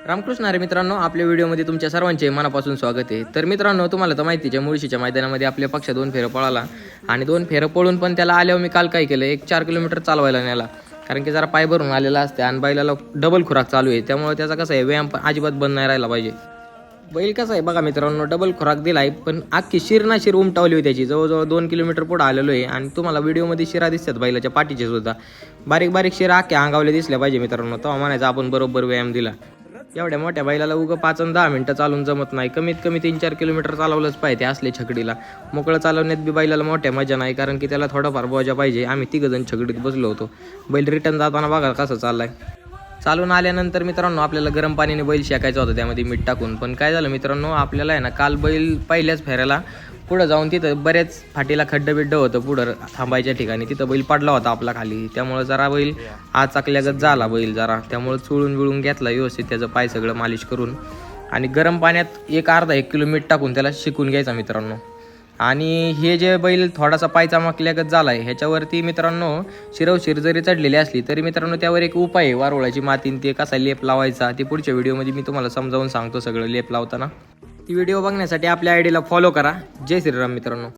रामकृष्ण हरी मित्रांनो, आपल्या व्हिडिओमध्ये तुमच्या सर्वांचे मनापासून स्वागत आहे। तर मित्रांनो, तुम्हाला तर माहितीच आहे, मुळशीच्या मैदानामध्ये आपल्या पक्ष 2 फेरं पळाला आणि 2 फेरं पळून पण त्याला आल्यावर मी काल काय केलं, एक 4 किलोमीटर चालवायला नेला, कारण की जरा पाय भरून आलेला असते आणि बैलाला डबल खुराक चालू आहे, त्यामुळे त्याचा कसं आहे, व्यायाम अजिबात बंद नाही राहिला पाहिजे। बैल कसा आहे बघा मित्रांनो, डबल खुराक दिलाय पण अख्खी शिर उमटावली होती त्याची, जवळजवळ 2 किलोमीटर पुढे आलेलो आहे आणि तुम्हाला व्हिडिओमध्ये शिरा दिसतात बैलाच्या पाठीचे सुद्धा, बारीक बारीक शिरा अख्ख्या अंगावले दिसल्या पाहिजे मित्रांनो, तेव्हा म्हणायचं आपण बरोबर व्यायाम दिला। एवढ्या मोठ्या बैलाला उगं 5 आणि 10 मिनिटं चालून जमत नाही, कमीत कमी 3-4 किलोमीटर चालवलंच पाहिजे असले छकडीला। मोकळं चालवण्यात बी बैलाला मोठ्या मजा नाही, कारण की त्याला थोडाफार बोजा पाहिजे। आम्ही 3 जण छकडीत बसलो होतो, बैल रिटर्न जाताना बघा कसं चाललाय। चालून आल्यानंतर मित्रांनो आपल्याला गरम पाण्याने बैल शेकायचा होता, त्यामध्ये मीठ टाकून, पण काय झालं मित्रांनो, आपल्याला आहे ना काल बैल पहिल्याच फेऱ्याला पुढं जाऊन तिथं बऱ्याच फाटीला खड्डं होतं पुढं थांबायच्या ठिकाणी, तिथं बैल पडला होता आपला खाली, त्यामुळे जरा बैल आज चाकल्यागत झाला बैल जरा, त्यामुळे चुळून घेतला व्यवस्थित त्याचं पाय सगळं मालिश करून आणि गरम पाण्यात एक किलो मीठ टाकून त्याला शिकून घ्यायचा मित्रांनो। आणि हे जे बैल थोडासा पाय चमकल्यागत झाला आहे, ह्याच्यावरती मित्रांनो शिरवशीर जरी चढलेली असली तरी मित्रांनो त्यावर एक उपाय आहे, वारुळाची मातीन ते कसा लेप लावायचा ते पुढच्या व्हिडिओमध्ये मी तुम्हाला समजावून सांगतो सगळं लेप लावताना। ती व्हिडिओ बघण्यासाठी आपल्या आयडीला फॉलो करा। जय श्रीराम मित्रांनो।